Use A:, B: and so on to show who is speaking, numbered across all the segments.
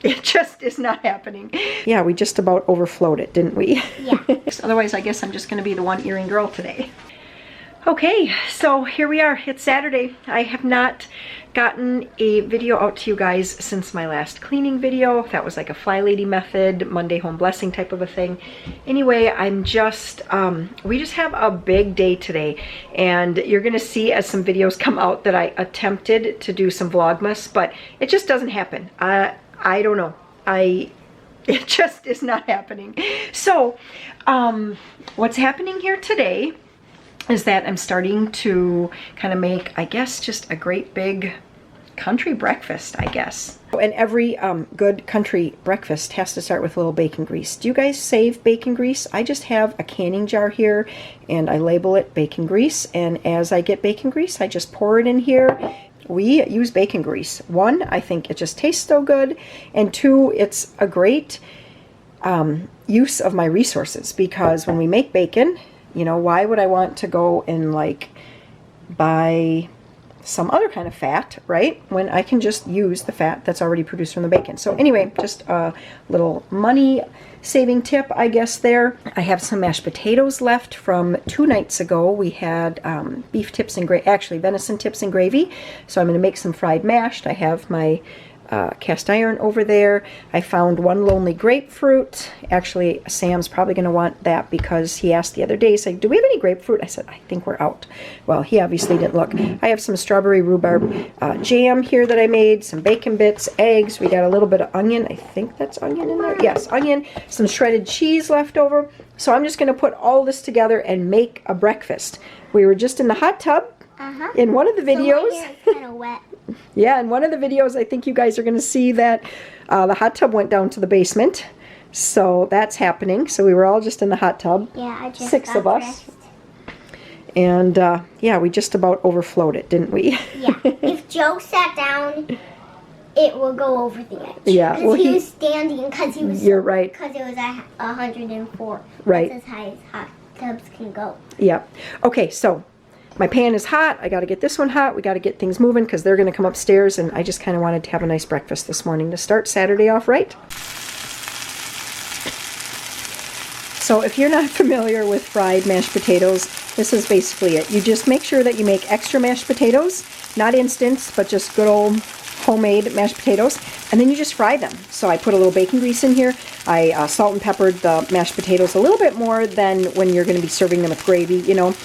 A: It just is not happening. Yeah, we just about overflowed it, didn't we?
B: Yeah.
A: Otherwise, I guess I'm just going to be the one earring girl today. Okay, so here we are. It's Saturday. I have not gotten a video out to you guys since my last cleaning video. That was like a Fly Lady method, Monday home blessing type of a thing. Anyway, I'm just, we just have a big day today. And you're going to see as some videos come out that I attempted to do some Vlogmas, but it just doesn't happen. I don't know. It just is not happening. So, what's happening here today is that I'm starting to kind of make, I guess, just a great big country breakfast, I guess. And every good country breakfast has to start with a little bacon grease. Do you guys save bacon grease? I just have a canning jar here and I label it bacon grease. And as I get bacon grease, I just pour it in here. We use bacon grease. One, I think it just tastes so good. And two, it's a great use of my resources, because when we make bacon, you know, why would I want to go and like buy some other kind of fat, right? When I can just use the fat that's already produced from the bacon. So anyway, just a little money saving tip, I guess, there. I have some mashed potatoes left from 2 nights ago. We had beef tips and actually venison tips and gravy. So I'm going to make some fried mashed. I have my cast iron over there. I found one lonely grapefruit. Actually, Sam's probably going to want that because he asked the other day, he said, do we have any grapefruit? I said, I think we're out. Well, he obviously didn't look. I have some strawberry rhubarb jam here that I made, some bacon bits, eggs. We got a little bit of onion. I think that's onion in there. Yes, onion. Some shredded cheese left over. So I'm just going to put all this together and make a breakfast. We were just in the hot tub. In one of the videos.
B: So my hair is kind of wet.
A: Yeah, in one of the videos, I think you guys are going to see that the hot tub went down to the basement. So that's happening. So we were all just in the hot tub.
B: Yeah, I just
A: 6 of us.
B: Dressed.
A: And yeah, we just about overflowed it, didn't we?
B: Yeah. If Joe sat down, it will go over the edge.
A: Yeah.
B: Because he was standing, because he was...
A: You're right.
B: Because it was at 104.
A: Right.
B: That's as high as hot tubs can go.
A: Yeah. Okay, so my pan is hot. I got to get this one hot. We got to get things moving because they're going to come upstairs, and I just kind of wanted to have a nice breakfast this morning to start Saturday off right. So if you're not familiar with fried mashed potatoes, this is basically it. You just make sure that you make extra mashed potatoes, not instant, but just good old homemade mashed potatoes, and then you just fry them. So I put a little bacon grease in here. I salt and peppered the mashed potatoes a little bit more than when you're going to be serving them with gravy, you know.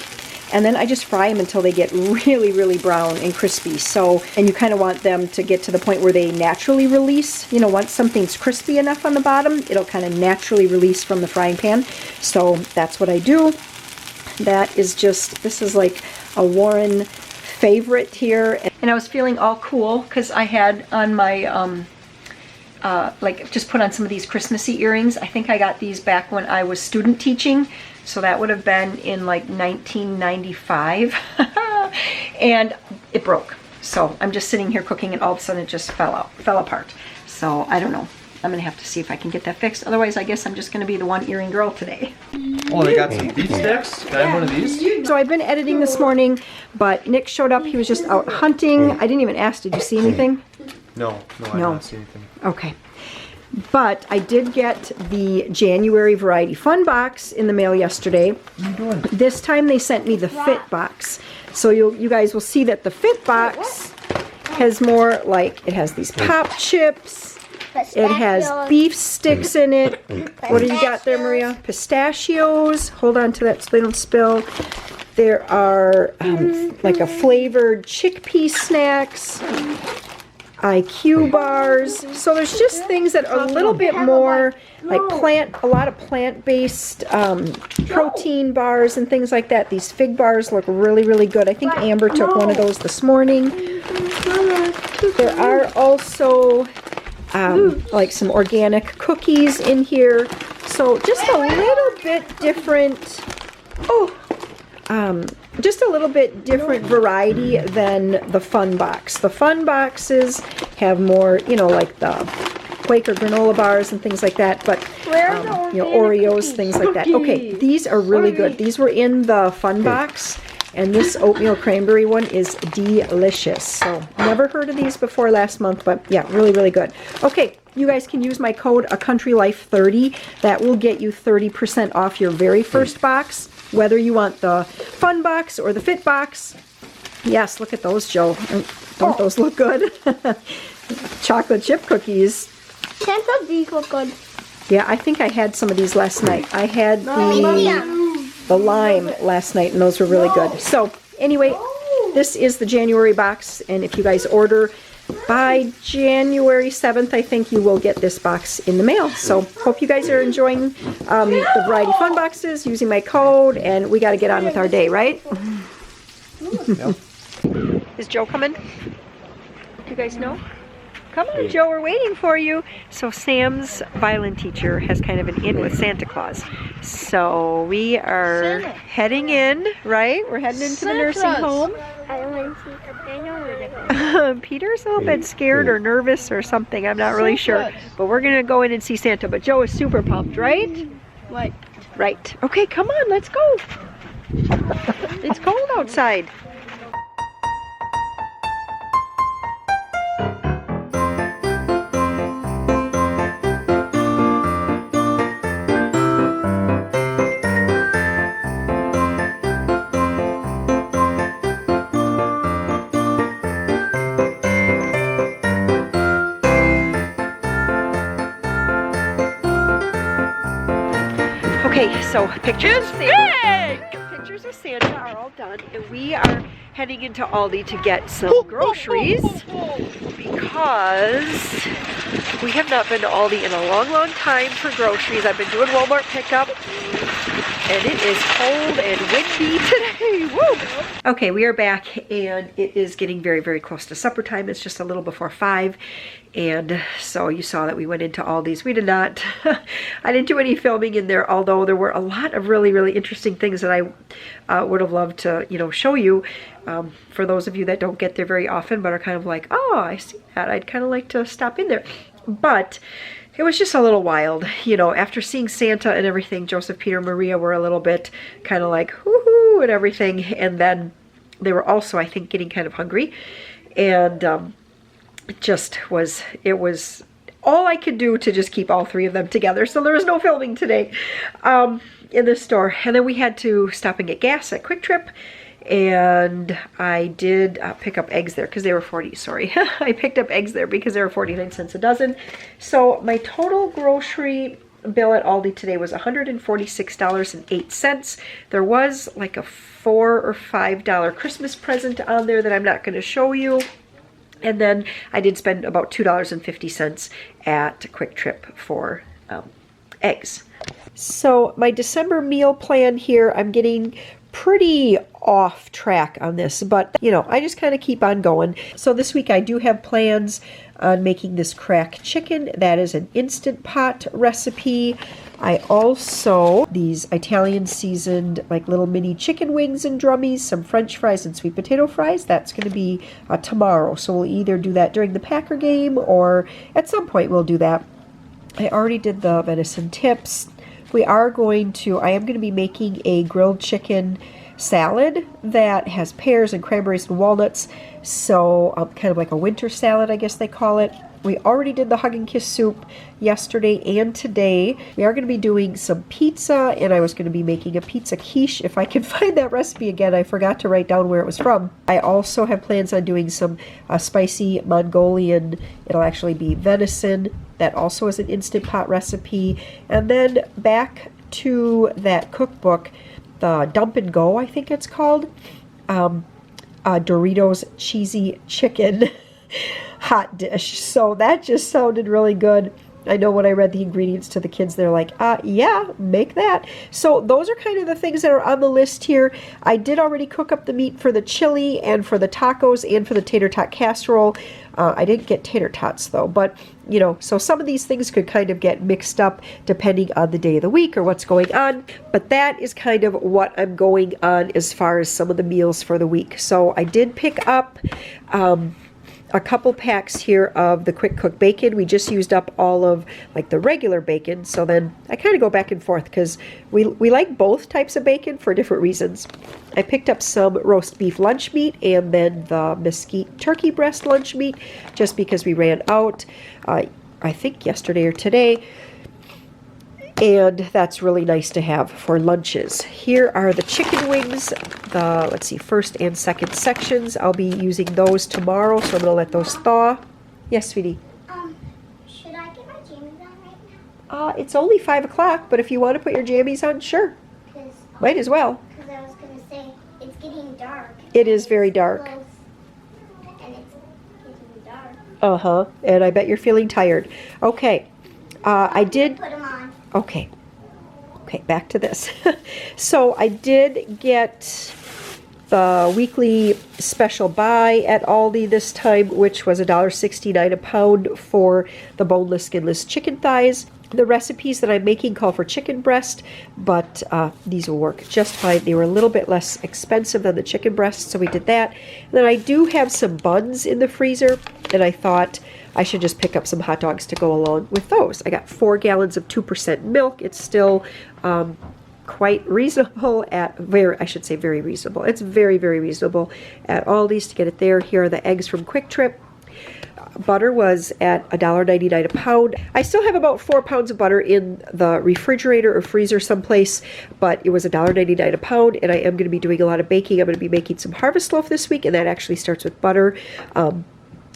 A: And then I just fry them until they get really, really brown and crispy. So, and you kind of want them to get to the point where they naturally release. You know, once something's crispy enough on the bottom, it'll kind of naturally release from the frying pan. So that's what I do. That is just, this is like a Warren favorite here. And I was feeling all cool because I had on my, like just put on some of these Christmassy earrings. I think I got these back when I was student teaching. So that would have been in like 1995. And it broke. So I'm just sitting here cooking and all of a sudden it just fell apart. So I don't know. I'm going to have to see if I can get that fixed. Otherwise, I guess I'm just going to be the one earring girl today.
C: Oh, they got some beef sticks? Can I have one of these?
A: So I've been editing this morning, but Nick showed up. He was just out hunting. I didn't even ask, did you see anything?
C: No, I don't see anything.
A: Okay. But I did get the January Variety Fun box in the mail yesterday.
C: What are you doing?
A: This time they sent me the Fit box. So you guys will see that the Fit box has more, like, it has these pop chips. It has beef sticks in it. What do you got there, Maria? Pistachios. Hold on to that so they don't spill. There are like a flavored chickpea snacks. IQ bars. So there's just things that are a little bit more like a lot of plant-based protein bars and things like that. These fig bars look really, really good. I think Amber took one of those this morning. There are also like some organic cookies in here. So just a little bit different. Just a little bit different variety than the Fun box. The Fun boxes have more, you know, like the Quaker granola bars and things like that, but you know, Oreos, things like that. Okay, these are really good. These were in the Fun box. And this oatmeal cranberry one is delicious. So never heard of these before last month, but yeah, really, really good. Okay, you guys can use my code ACountryLife30. That will get you 30% off your very first box, whether you want the fun box or the fit box. Yes, look at those, Joe. Don't those look good? Chocolate chip cookies.
B: Santa, these look good.
A: Yeah, I think I had some of these last night. I had the lime last night, and those were really good. So anyway, this is the January box, and if you guys order by January 7th, I think you will get this box in the mail. So hope you guys are enjoying the variety fun boxes, using my code, and we got to get on with our day, right?
C: Yep.
A: Is Joe coming? Do you guys know? Come on, Joe, we're waiting for you. So Sam's violin teacher has kind of an in with Santa Claus. So we are heading in, right? We're heading into the nursing home.
B: I want to see something.
A: Peter's a little bit scared or nervous or something. I'm not really sure. But we're going to go in and see Santa. But Joe is super pumped, right?
B: Right.
A: Right. Okay, come on, let's go. It's cold outside. Okay, so pictures of Santa are all done, and we are heading into Aldi to get some groceries because we have not been to Aldi in a long, long time for groceries. I've been doing Walmart pickup, and it is cold and windy today. Woo! Okay, we are back, and it is getting very, very close to supper time. It's just a little before 5. And so you saw that we went into Aldi's. We did not, I didn't do any filming in there, although there were a lot of really, really interesting things that I would have loved to, show you. For those of you that don't get there very often, but are kind of like, oh, I see that. I'd kind of like to stop in there. But it was just a little wild. After seeing Santa and everything, Joseph, Peter, Maria were a little bit kind of like, woohoo, and everything. And then they were also, I think, getting kind of hungry. And, it was all I could do to just keep all three of them together. So there was no filming today in the store. And then we had to stop and get gas at Quick Trip. And I did pick up eggs there because they were 40, sorry. I picked up eggs there because they were 49 cents a dozen. So my total grocery bill at Aldi today was $146.08. There was like a $4 or $5 Christmas present on there that I'm not going to show you. And then I did spend about $2.50 at Quick Trip for eggs. So my December meal plan here, I'm getting pretty off track on this, but I just kind of keep on going. So this week I do have plans on making this crack chicken. That is an Instant Pot recipe. I also, these Italian seasoned like little mini chicken wings and drummies, some French fries and sweet potato fries. That's going to be tomorrow. So we'll either do that during the Packer game or at some point we'll do that. I already did the venison tips. I am going to be making a grilled chicken salad that has pears and cranberries and walnuts. So kind of like a winter salad, I guess they call it. We already did the Hug and Kiss soup yesterday and today. We are going to be doing some pizza, and I was going to be making a pizza quiche. If I can find that recipe again, I forgot to write down where it was from. I also have plans on doing some spicy Mongolian, it'll actually be venison. That also is an Instant Pot recipe. And then back to that cookbook, the Dump and Go, I think it's called. Doritos Cheesy Chicken hot dish. So that just sounded really good. I know when I read the ingredients to the kids, they're like, yeah, make that. So those are kind of the things that are on the list here. I did already cook up the meat for the chili and for the tacos and for the tater tot casserole. I didn't get tater tots though, but so some of these things could kind of get mixed up depending on the day of the week or what's going on. But that is kind of what I'm going on as far as some of the meals for the week. So I did pick up a couple packs here of the quick cook bacon. We just used up all of like the regular bacon, so then I kind of go back and forth because we like both types of bacon for different reasons. I picked up some roast beef lunch meat and then the mesquite turkey breast lunch meat just because we ran out, I think yesterday or today. And that's really nice to have for lunches. Here are the chicken wings, the, let's see, first and second sections. I'll be using those tomorrow, so I'm gonna let those thaw. Yes, sweetie?
B: Should I get my jammies on right now?
A: It's only 5 o'clock, but if you want to put your jammies on, sure. Might as well.
B: Because I was gonna say, it's getting dark.
A: It is very dark.
B: Close, and it's getting dark.
A: Uh-huh, and I bet you're feeling tired. Okay, I did...
B: Put them on.
A: Okay, back to this. So I did get the weekly special buy at Aldi this time, which was $1.69 a pound for the boneless, skinless chicken thighs. The recipes that I'm making call for chicken breast, but these will work just fine. They were a little bit less expensive than the chicken breast, so we did that. And then I do have some buns in the freezer, and I thought I should just pick up some hot dogs to go along with those. I got 4 gallons of 2% milk. It's still quite reasonable at, I should say very reasonable. It's very, very reasonable at Aldi's to get it there. Here are the eggs from Quick Trip. Butter was at $1.99 a pound. I still have about 4 pounds of butter in the refrigerator or freezer someplace, but it was $1.99 a pound, and I am going to be doing a lot of baking. I'm going to be making some harvest loaf this week, and that actually starts with butter.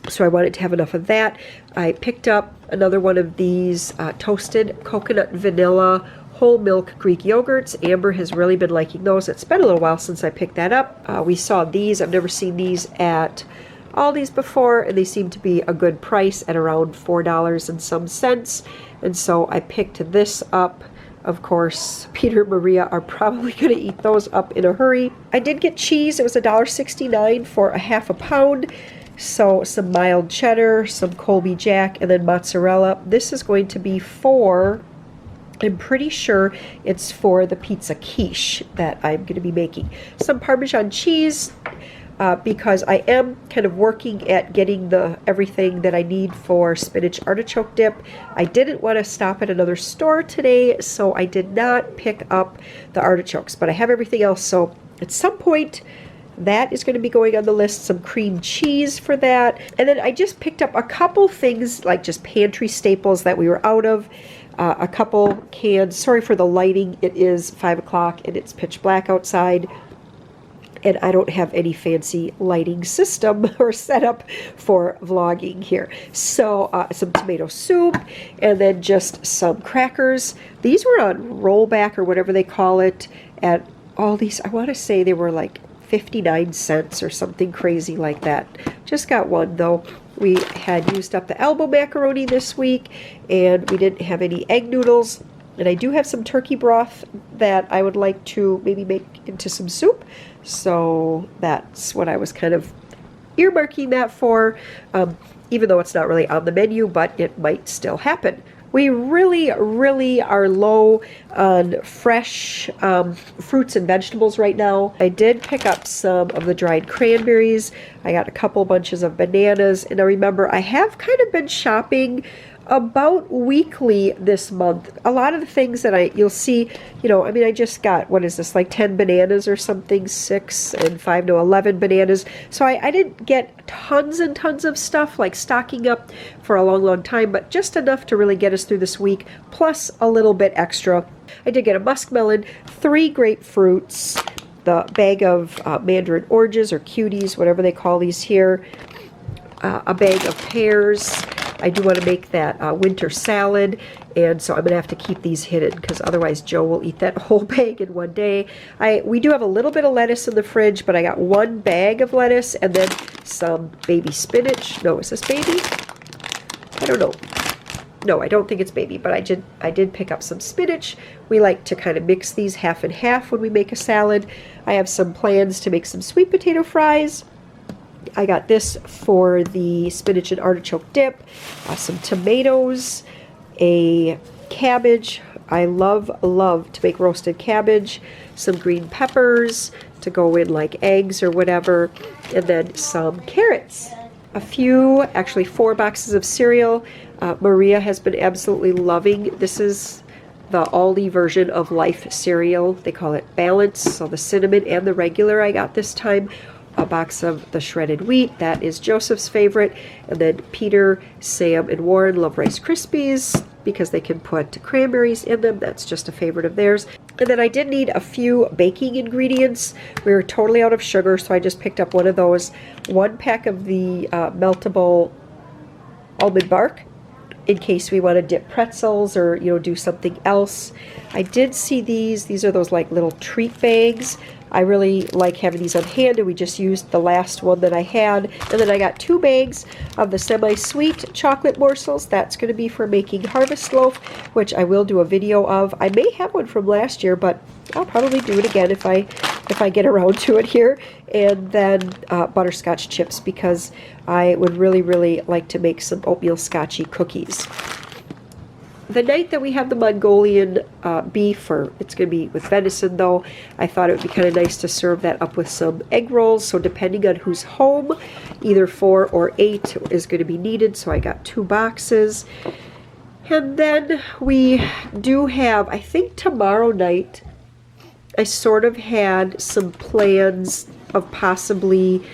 A: So I wanted to have enough of that. I picked up another one of these toasted coconut vanilla whole milk Greek yogurts. Amber has really been liking those. It's been a little while since I picked that up. We saw these. I've never seen these at Aldi's before, and they seem to be a good price at around $4 and some cents. And so I picked this up. Of course, Peter and Maria are probably going to eat those up in a hurry. I did get cheese. It was $1.69 for a half a pound. So some mild cheddar, some Colby Jack, and then mozzarella. This is going to be for, I'm pretty sure it's for the pizza quiche that I'm going to be making. Some Parmesan cheese, because I am kind of working at getting everything that I need for spinach artichoke dip. I didn't want to stop at another store today, so I did not pick up the artichokes, but I have everything else, so at some point that is going to be going on the list. Some cream cheese for that. And then I just picked up a couple things like just pantry staples that we were out of. A couple cans. Sorry for the lighting. It is 5 o'clock and it's pitch black outside. And I don't have any fancy lighting system or setup for vlogging here. So some tomato soup and then just some crackers. These were on rollback or whatever they call it at Aldi's. I want to say they were like 59 cents or something crazy like that. Just got one though. We had used up the elbow macaroni this week and we didn't have any egg noodles. And I do have some turkey broth that I would like to maybe make into some soup. So that's what I was kind of earmarking that for, even though it's not really on the menu, but it might still happen. We really, really are low on fresh fruits and vegetables right now. I did pick up some of the dried cranberries. I got a couple bunches of bananas. And I remember I have kind of been shopping about weekly this month. A lot of the things that you'll see, I mean, I just got, what is this, like 10 bananas or something, 6 and 5 to 11 bananas. So I didn't get tons and tons of stuff, like stocking up for a long, long time, but just enough to really get us through this week, plus a little bit extra. I did get a muskmelon, 3 grapefruits, the bag of mandarin oranges or cuties, whatever they call these here, a bag of pears. I do want to make that winter salad, and so I'm going to have to keep these hidden because otherwise Joe will eat that whole bag in one day. We do have a little bit of lettuce in the fridge, but I got 1 bag of lettuce and then some baby spinach. No, is this baby? I don't know. No, I don't think it's baby, but I did pick up some spinach. We like to kind of mix these half and half when we make a salad. I have some plans to make some sweet potato fries. I got this for the spinach and artichoke dip, some tomatoes, a cabbage. I love to make roasted cabbage, some green peppers to go in like eggs or whatever, and then some carrots. a few, actually 4 boxes of cereal. Maria has been absolutely loving. This is the Aldi version of Life cereal. They call it Balance, so the cinnamon and the regular I got this time. A box of the shredded wheat, that is Joseph's favorite. And then Peter, Sam, and Warren love Rice Krispies because they can put cranberries in them. That's just a favorite of theirs. And then I did need a few baking ingredients. We were totally out of sugar, so I just picked up one of those. 1 pack of the meltable almond bark, in case we want to dip pretzels or, you know, do something else. I did see these. These are those like little treat bags. I really like having these on hand, and we just used the last one that I had. And then I got 2 bags of the semi-sweet chocolate morsels. That's going to be for making harvest loaf, which I will do a video of. I may have one from last year, but I'll probably do it again if I get around to it here. And then butterscotch chips, because I would really like to make some oatmeal scotchy cookies. The night that we have the Mongolian beef, or it's going to be with venison though, I thought it would be kind of nice to serve that up with some egg rolls. So depending on who's home, either 4 or 8 is going to be needed. So I got 2 boxes. And then we do have, I think tomorrow night, I sort of had some plans of possibly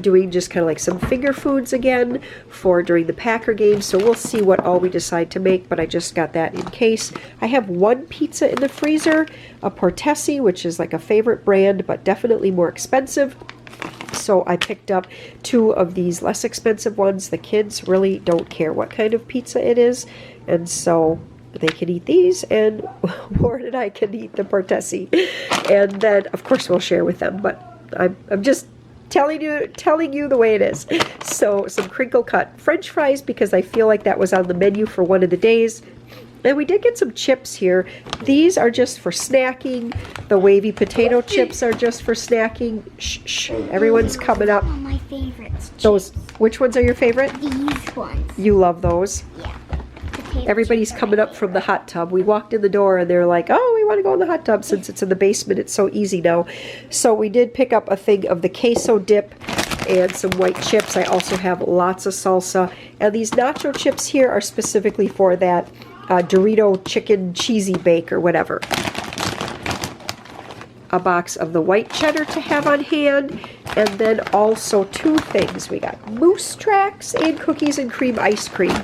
A: doing just kind of like some finger foods again for during the Packer game. So we'll see what all we decide to make, but I just got that in case. I have 1 pizza in the freezer, a Portesi, which is like a favorite brand, but definitely more expensive. So I picked up 2 of these less expensive ones. The kids really don't care what kind of pizza it is, and so they can eat these, and Warren and I can eat the Portesi. And then, of course, we'll share with them, but I'm just telling you the way it is. So some crinkle cut French fries, because I feel like that was on the menu for one of the days. And we did get some chips here. These are just for snacking. The wavy potato chips are just for snacking. Shh, everyone's coming up.
B: Oh, my favorites.
A: Those, which ones are your favorite?
B: These ones.
A: You love those?
B: Yeah.
A: Everybody's coming up from the hot tub. We walked in the door and they're like, oh, we want to go in the hot tub since it's in the basement. It's so easy now. So we did pick up a thing of the queso dip and some white chips. I also have lots of salsa. And these nacho chips here are specifically for that Dorito chicken cheesy bake or whatever. A box of the white cheddar to have on hand. And then also 2 things. We got moose tracks and cookies and cream ice cream.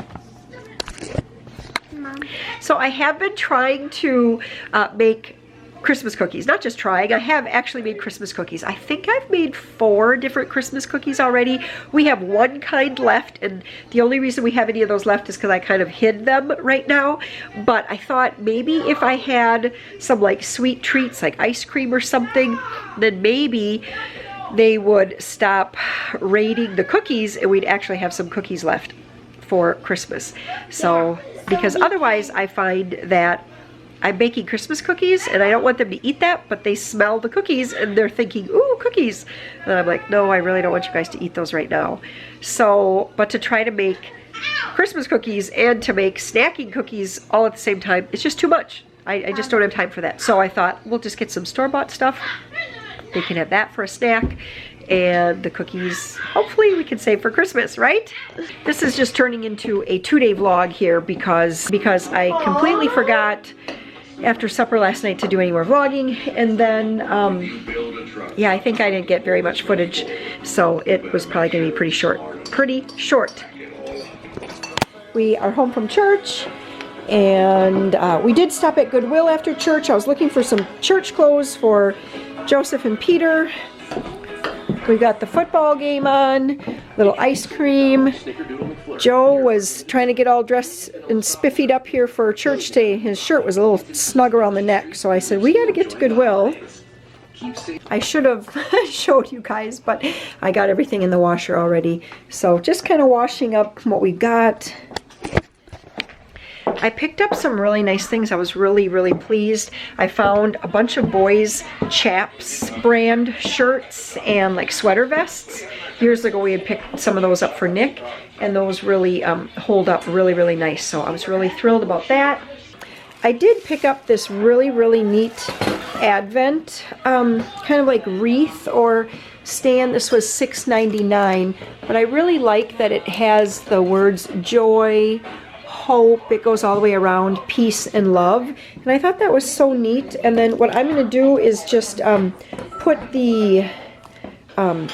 A: So I have been trying to make Christmas cookies. Not just trying, I have actually made Christmas cookies. I think I've made 4 different Christmas cookies already. We have 1 kind left, and the only reason we have any of those left is because I kind of hid them right now. But I thought maybe if I had some like sweet treats like ice cream or something, then maybe they would stop raiding the cookies and we'd actually have some cookies left for Christmas. So, because otherwise I find that I'm baking Christmas cookies and I don't want them to eat that, but they smell the cookies and they're thinking, ooh, cookies. And I'm like, no, I really don't want you guys to eat those right now. So, but to try to make Christmas cookies and to make snacking cookies all at the same time, it's just too much. I just don't have time for that. So I thought, we'll just get some store-bought stuff. They can have that for a snack. And the cookies, hopefully we can save for Christmas, right? This is just turning into a 2-day vlog here because I completely forgot after supper last night to do any more vlogging. And then, yeah, I think I didn't get very much footage. So it was probably gonna be pretty short. We are home from church. And we did stop at Goodwill after church. I was looking for some church clothes for Joseph and Peter. We got the football game on, little ice cream. Joe was trying to get all dressed and spiffied up here for church today. His shirt was a little snug around the neck, so I said, we got to get to Goodwill. I should have showed you guys, but I got everything in the washer already. So just kind of washing up what we got. I picked up some really nice things. I was really pleased. I found a bunch of boys' Chaps brand shirts and like sweater vests. Years ago we had picked some of those up for Nick, and those really hold up really nice. So I was really thrilled about that. I did pick up this really neat Advent kind of like wreath or stand. This was $6.99, but I really like that it has the words joy, hope. It goes all the way around, peace and love. And I thought that was so neat. And then what I'm going to do is just put the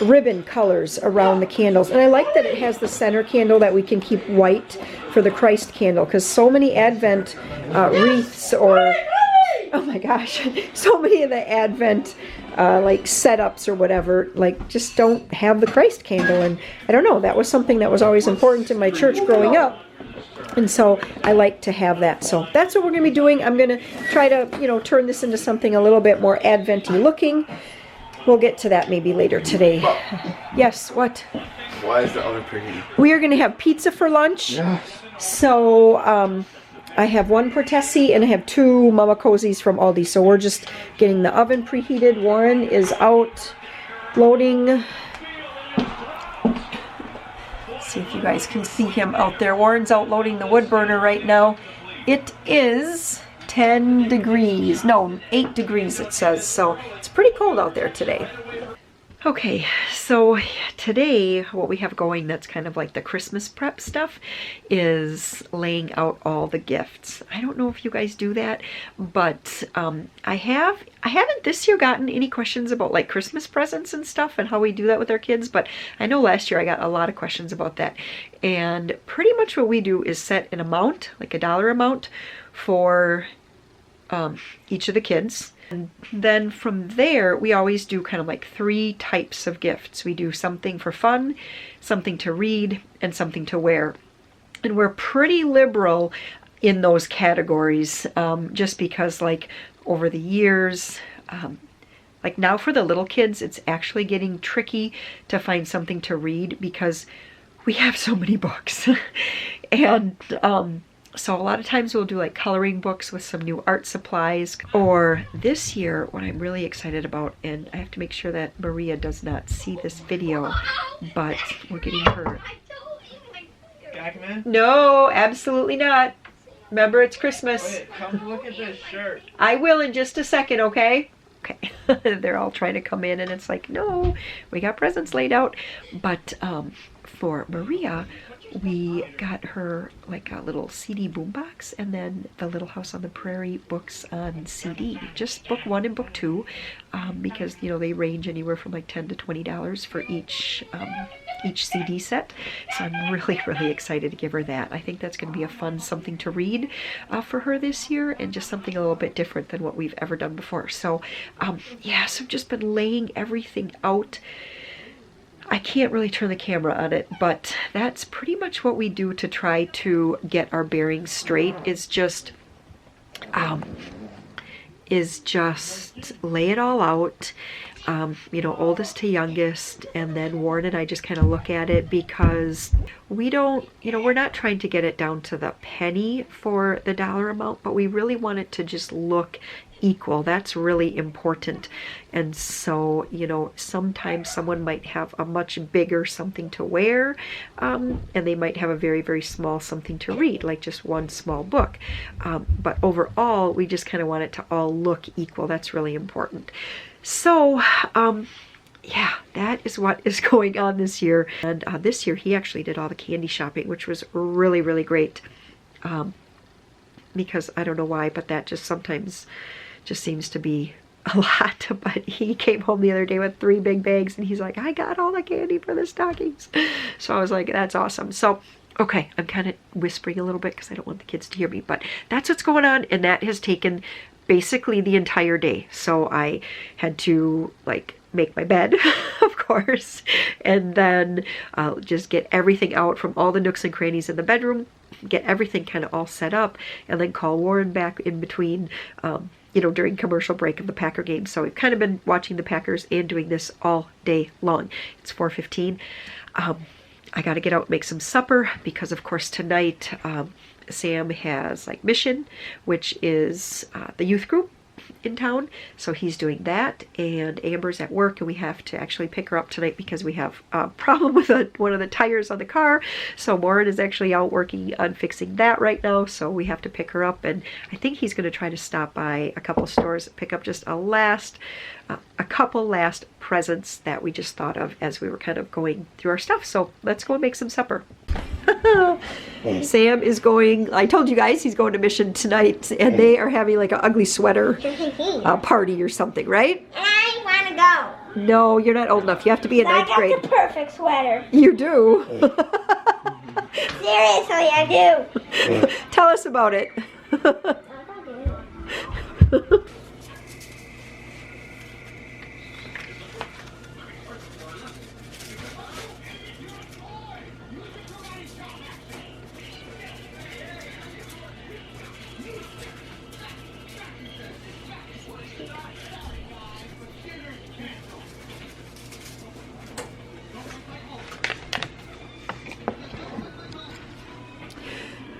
A: ribbon colors around the candles. And I like that it has the center candle that we can keep white for the Christ candle, because so many Advent wreaths, or oh my gosh, so many of the Advent like setups or whatever, like just don't have the Christ candle. And I don't know, that was something that was always important in my church growing up. And so I like to have that. So that's what we're going to be doing. I'm going to try to, you know, turn this into something a little bit more Advent-y looking. We'll get to that maybe later today. Yes, what?
C: Why is the oven preheating?
A: We are going to have pizza for lunch.
C: Yes.
A: So I have one for Tessie and I have 2 Mama Cozies from Aldi. So we're just getting the oven preheated. Warren is out loading. See if you guys can see him out there. Warren's out loading the wood burner right now. It is 10 degrees. No, 8 degrees it says. So it's pretty cold out there today. Okay, so today what we have going that's kind of like the Christmas prep stuff is laying out all the gifts. I don't know if you guys do that, but I haven't this year gotten any questions about like Christmas presents and stuff and how we do that with our kids, but I know last year I got a lot of questions about that. And pretty much what we do is set an amount, like a dollar amount for each of the kids. And then from there, we always do kind of like 3 types of gifts. We do something for fun, something to read, and something to wear. And we're pretty liberal in those categories, just because like over the years, like now for the little kids, it's actually getting tricky to find something to read because we have so many books. And so a lot of times we'll do like coloring books with some new art supplies. Or this year, what I'm really excited about, and I have to make sure that Maria does not see this video, but we're getting her...
C: Can I come in?
A: No, absolutely not. Remember, it's Christmas.
C: Wait, come look at this shirt.
A: I will in just a second, okay? Okay. They're all trying to come in and it's like, no, we got presents laid out. But for Maria, we got her like a little CD boombox and then the Little House on the Prairie books on CD. Just book 1 and book 2, because you know they range anywhere from like $10 to $20 for each CD set. So I'm really excited to give her that. I think that's going to be a fun something to read for her this year, and just something a little bit different than what we've ever done before. So yeah, so I've just been laying everything out. I can't really turn the camera on it, but that's pretty much what we do to try to get our bearings straight, is just lay it all out, you know, oldest to youngest, and then Warren and I just kind of look at it, because we don't, you know, we're not trying to get it down to the penny for the dollar amount, but we really want it to just look equal. That's really important. And so, you know, sometimes someone might have a much bigger something to wear, and they might have a very small something to read, like just one small book. But overall, we just kind of want it to all look equal. That's really important. So, yeah, that is what is going on this year. And this year, he actually did all the candy shopping, which was really great. Because I don't know why, but that just sometimes just seems to be a lot. But he came home the other day with 3 big bags and he's like, I got all the candy for the stockings. So I was like, that's awesome. So, okay, I'm kind of whispering a little bit because I don't want the kids to hear me, but that's what's going on. And that has taken basically the entire day. So I had to like make my bed, of course, and then just get everything out from all the nooks and crannies in the bedroom, get everything kind of all set up, and then call Warren back in between, you know, during commercial break of the Packer game. So we've kind of been watching the Packers and doing this all day long. It's 4:15. I got to get out and make some supper because, of course, tonight Sam has like mission, which is the youth group. in town, so he's doing that, and Amber's at work, and we have to actually pick her up tonight because we have a problem with one of the tires on the car. So Warren is actually out working on fixing that right now, so we have to pick her up, and I think he's going to try to stop by a couple stores, pick up just a couple last presents that we just thought of as we were kind of going through our stuff. So let's go and make some supper. Sam is going, I told you guys he's going to Mission tonight, and they are having like an ugly sweater party or something, right?
B: And I want to go.
A: No, you're not old enough. You have to be in ninth grade.
B: I got the perfect sweater.
A: You do?
B: Seriously, I do.
A: Tell us about it.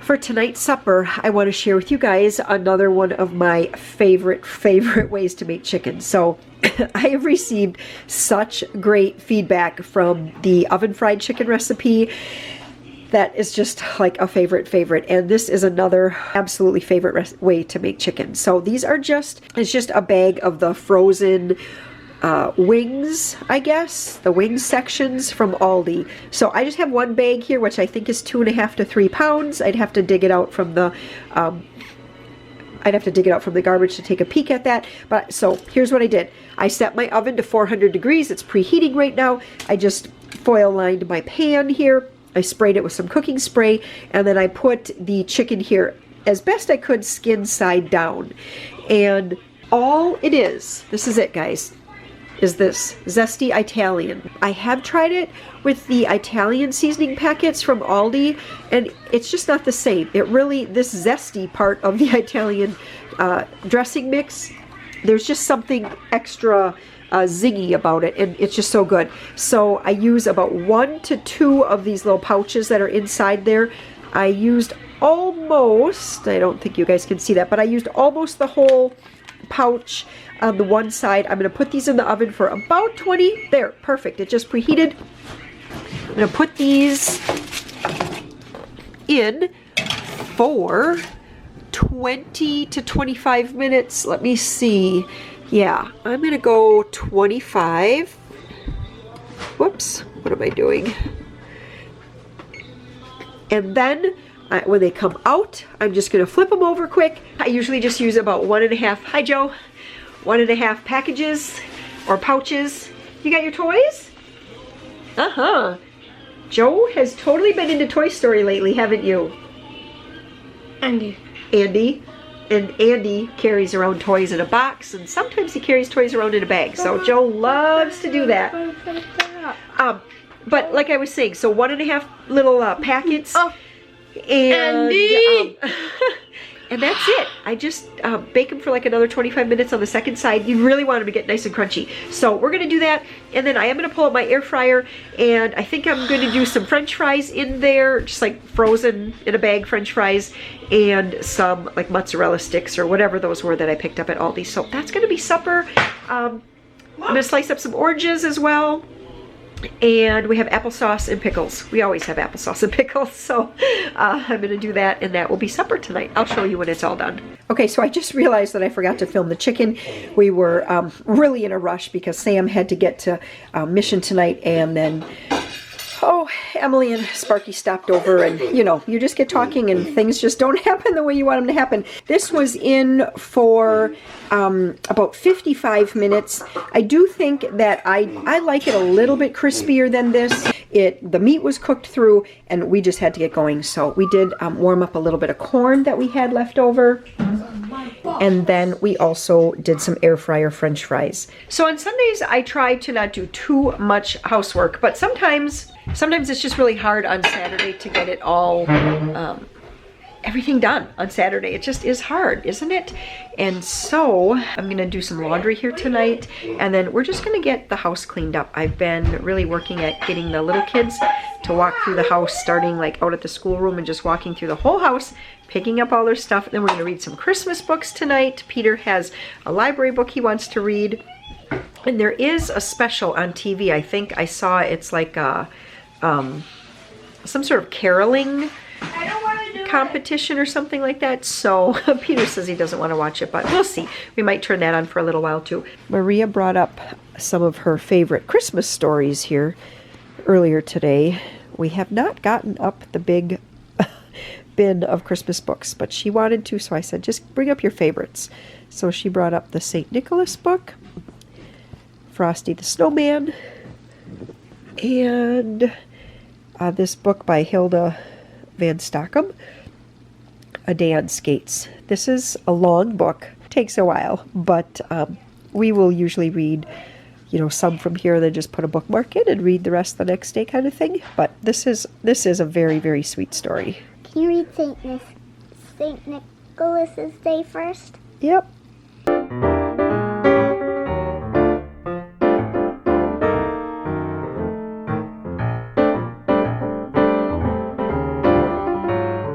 A: For tonight's supper, I want to share with you guys another one of my favorite ways to make chicken. So I have received such great feedback from the oven fried chicken recipe that is just like a favorite. And this is another absolutely favorite way to make chicken. So these are it's just a bag of the frozen wings, I guess, the wing sections from Aldi. So I just have one bag here, which I think is 2.5 to 3 pounds. I'd have to dig it out from the garbage to take a peek at that. But so here's what I did. I set my oven to 400 degrees. It's preheating right now. I just foil lined my pan here. I sprayed it with some cooking spray, and then I put the chicken here as best I could, skin side down. And all it is, this is it, guys, is this Zesty Italian. I have tried it with the Italian seasoning packets from Aldi, and it's just not the same. This zesty part of the Italian dressing mix, there's just something extra zingy about it, and it's just so good. So I use about 1 to 2 of these little pouches that are inside there. I used almost, I don't think you guys can see that, but I used almost the whole pouch on the one side. I'm going to put these in the oven for about 20. There, perfect. It just preheated. I'm going to put these in for 20 to 25 minutes. Let me see. Yeah, I'm going to go 25. Whoops, what am I doing? And then when they come out, I'm just going to flip them over quick. I usually just use about 1.5, hi Joe, 1.5 packages or pouches. You got your toys? Uh-huh. Joe has totally been into Toy Story lately, haven't you?
B: Andy.
A: And Andy carries around toys in a box, and sometimes he carries toys around in a bag. So Joe loves to do that. But like I was saying, so 1.5 little packets. Oh. And and that's it. I just bake them for like another 25 minutes on the second side. You really want them to get nice and crunchy. So we're going to do that, and then I am going to pull out my air fryer, and I think I'm going to do some French fries in there, just like frozen in a bag French fries, and some like mozzarella sticks or whatever those were that I picked up at Aldi. So that's going to be supper. I'm going to slice up some oranges as well. And we have applesauce and pickles. We always have applesauce and pickles, so I'm going to do that, and that will be supper tonight. I'll show you when it's all done. Okay, so I just realized that I forgot to film the chicken. We were really in a rush because Sam had to get to Mission tonight, and then Emily and Sparky stopped over, and you know, you just get talking and things just don't happen the way you want them to happen. This was in for about 55 minutes. I do think that I like it a little bit crispier than this. The meat was cooked through, and we just had to get going. So we did warm up a little bit of corn that we had left over. And then we also did some air fryer French fries. So on Sundays, I try to not do too much housework, but sometimes it's just really hard on Saturday to get it all everything done on Saturday. It just is hard, isn't it? And so I'm gonna do some laundry here tonight, and then we're just gonna get the house cleaned up. I've been really working at getting the little kids to walk through the house, starting like out at the schoolroom and just walking through the whole house, picking up all their stuff. And then we're gonna read some Christmas books tonight. Peter has a library book he wants to read. And there is a special on TV. I think I saw it's like a, some sort of caroling competition or something like that. So Peter says he doesn't want to watch it, but we'll see. We might turn that on for a little while too. Maria brought up some of her favorite Christmas stories here earlier today. We have not gotten up the big bin of Christmas books, but she wanted to, so I said, just bring up your favorites. So she brought up the St. Nicholas book, Frosty the Snowman, and this book by Hilda Van Stockham, A Day on Skates. This is a long book, takes a while, but we will usually read, you know, some from here, then just put a bookmark in and read the rest the next day kind of thing. But this is a very, very sweet story.
B: Can you read St. Nicholas's Day first?
A: Yep.